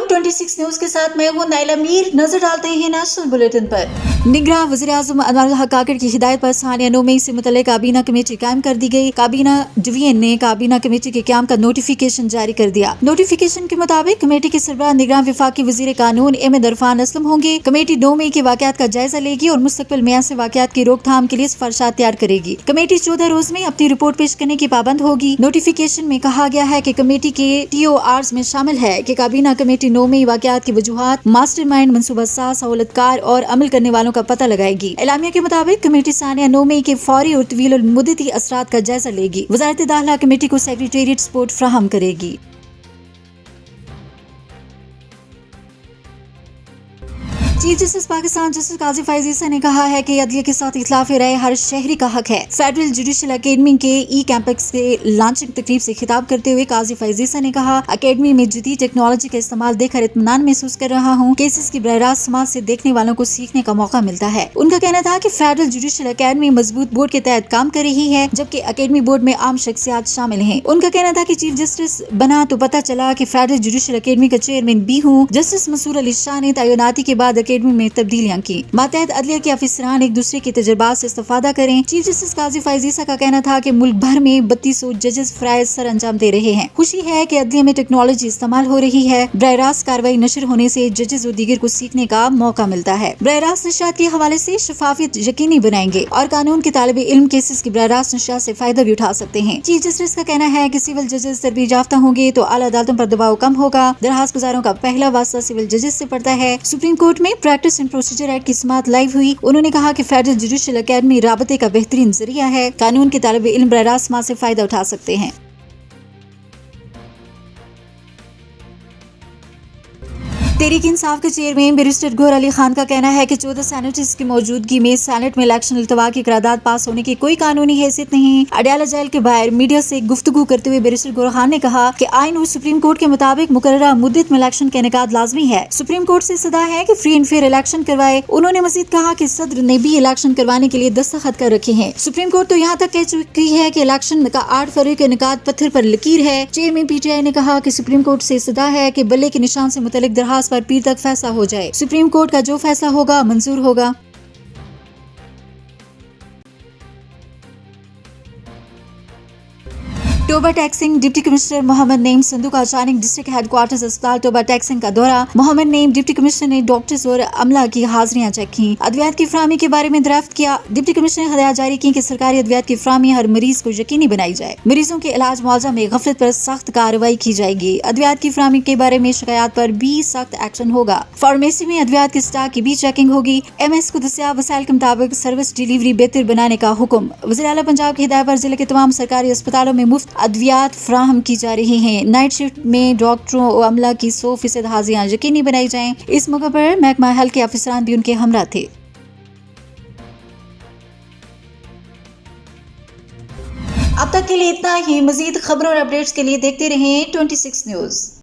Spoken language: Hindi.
26 न्यूज के साथ मैं हूं नाइला मीर। नजर डालते हैं नेशनल बुलेटिन पर। निगरान वज़ीर-ए-आज़म अनवरुल हक काकड़ की हिदायत पर सानिया 9 मई से मुतल्लिक़ काबीना कमेटी कायम कर दी गई। काबीना डिवीजन ने काबीना कमेटी के क्याम का नोटिफिकेशन जारी कर दिया। नोटिफिकेशन के मुताबिक कमेटी के सरबराह निगरान वफाकी वज़ीर कानून अहमद इरफान असलम होंगे। कमेटी 9 मई के वाक़यात का जायजा लेगी और मुस्तक़बिल में ऐसे वाक़यात की रोकथाम के लिए सिफारिशात तैयार करेगी। कमेटी 14 रोज में अपनी रिपोर्ट पेश करने की पाबंद होगी। नोटिफिकेशन में कहा गया है कि कमेटी के TORs में शामिल है कि काबीना कमेटी 9 मई वाक़यात की वजूहात, मास्टरमाइंड, मनसूबा साज, सहूलतकार और अमल करने वालों का पता लगाएगी। एलामिया के मुताबिक कमेटी सानिया 9 मई के फौरी और तवील मुद्दती असरात का जायजा लेगी। वज़ारत दाखिला कमेटी को सेक्रेटेरिएट सपोर्ट फराहम करेगी। चीफ जस्टिस पाकिस्तान जस्टिस काजी फैज़ ईसा ने कहा है कि अदलिया के साथ इख्तिलाफ राय हर शहरी का हक है। फेडरल जुडिशल अकेडमी के कैंपस के लॉन्चिंग तकरीब से खिताब करते हुए काजी फैज़ ईसा ने कहा, अकेडमी में जदीद टेक्नोलॉजी का इस्तेमाल देखकर इत्मीनान महसूस कर रहा हूँ। केसेस की बराह रास्त समाज से देखने वालों को सीखने का मौका मिलता है। उनका कहना था कि फेडरल जुडिशल अकेडमी मजबूत बोर्ड के तहत काम कर रही है, जबकि अकेडमी बोर्ड में आम शख्सियात शामिल हैं। उनका कहना था कि चीफ जस्टिस बना तो पता चला कि फेडरल जुडिशल अकेडमी का चेयरमैन भी हूँ। जस्टिस मसूर अली शाह ने तैनाती के बाद अकेडमी में तब्दीलियां की। मातहत अदलिया के अफसरान एक दूसरे के तजुर्बात से इस्तेफादा करें। चीफ जस्टिस काजी फैज़ ईसा का कहना था कि मुल्क भर में 3200 जजेस फराइज सर अंजाम दे रहे हैं। खुशी है कि अदलिया में टेक्नोलॉजी इस्तेमाल हो रही है। बराह रास्त कार्रवाई नशर होने से जजेस और दीगर को सीखने का मौका मिलता है। बराह रास्त नशियात के हवाले से शफाफियत यकीनी बनाएंगे और कानून के तालिब इल्म केसेस की बराह रास्त नशियात से फायदा भी उठा सकते हैं। चीफ जस्टिस का कहना है कि सिविल जजेस तरबीत याफ्ता होंगे तो आला अदालतों पर दबाव कम होगा। दरखास्त गुजारों का पहला वास्ता सिविल जजेस से पड़ता है। सुप्रीम कोर्ट में प्रैक्टिस एंड प्रोसीजर एक्ट की समाअत लाइव हुई। उन्होंने कहा कि फेडरल जुडिशल अकेडमी राबते का बेहतरीन जरिया है। कानून के तालिब इल्म बराह रास्त समाअत से फायदा उठा सकते हैं। तहरीक इंसाफ के चेयरमैन बैरिस्टर गौहर अली खान का कहना है कि 14 सेनेटर्स की मौजूदगी में सेनेट में इलेक्शन इल्तवा की करारदाद पास होने की कोई कानूनी हैसियत नहीं। अडयाला जेल के बाहर मीडिया से गुफ्तगू करते हुए बैरिस्टर गौहर खान ने कहा कि आइन और सुप्रीम कोर्ट के मुताबिक मुकर्ररा मुद्दत में इलेक्शन का इनेकाद लाजमी है। सुप्रीम कोर्ट से सदा है कि फ्री एंड फेयर इलेक्शन करवाए। उन्होंने मजीद कहा कि सदर ने भी इलेक्शन करवाने के लिए दस्तखत कर रखे हैं। सुप्रीम कोर्ट तो यहाँ तक कह चुकी है कि इलेक्शन का 8 फरवरी का इनेकाद पत्थर पर लकीर है। चेयरमैन PTI ने कहा कि सुप्रीम कोर्ट से सदा है कि बल्ले के निशान से मुतल्लिक दरखास्त पर पीर तक फैसला हो जाए। सुप्रीम कोर्ट का जो फैसला होगा मंजूर होगा। टोबा टैक्सिंग डिप्टी कमिश्नर मोहम्मद नईम संधू का अचानक डिस्ट्रिक्ट हेडक्वार्टर्स अस्पताल टोबा टैक्सिंग का दौरा। मोहम्मद नईम डिप्टी कमिश्नर ने डॉक्टर्स और अमला की हाजिरियां चेक की। अद्वियात की फराहमी के बारे में दरियाफ्त किया। डिप्टी कमिश्नर ने हिदायत जारी की कि सरकारी अद्वियात की फराहमी हर मरीज को यकीनी बनाई जाए। मरीजों के इलाज मुआवजा में गफलत पर सख्त कार्रवाई की जाएगी। अद्वियात की फराहमी के बारे में शिकायत पर भी सख्त एक्शन होगा। फार्मेसी में अद्वियात के स्टॉक की भी चेकिंग होगी। MS को दस्तियाब वसाइल के मुताबिक सर्विस डिलीवरी बेहतर बनाने का हुक्म। वज़ीर आला पंजाब की हिदायत पर जिले के तमाम सरकारी अस्पतालों में मुफ्त अद्वियात फराहम की जा रही हैं। नाइट शिफ्ट में डॉक्टरों और अमला की 100% हाजिरियां यकीनी बनाई जाएं। इस मौके पर महकमा हेल्थ के अफसरान भी उनके हमरा थे। अब तक के लिए इतना ही। मजीद खबरों और अपडेट्स के लिए देखते रहें 26 न्यूज।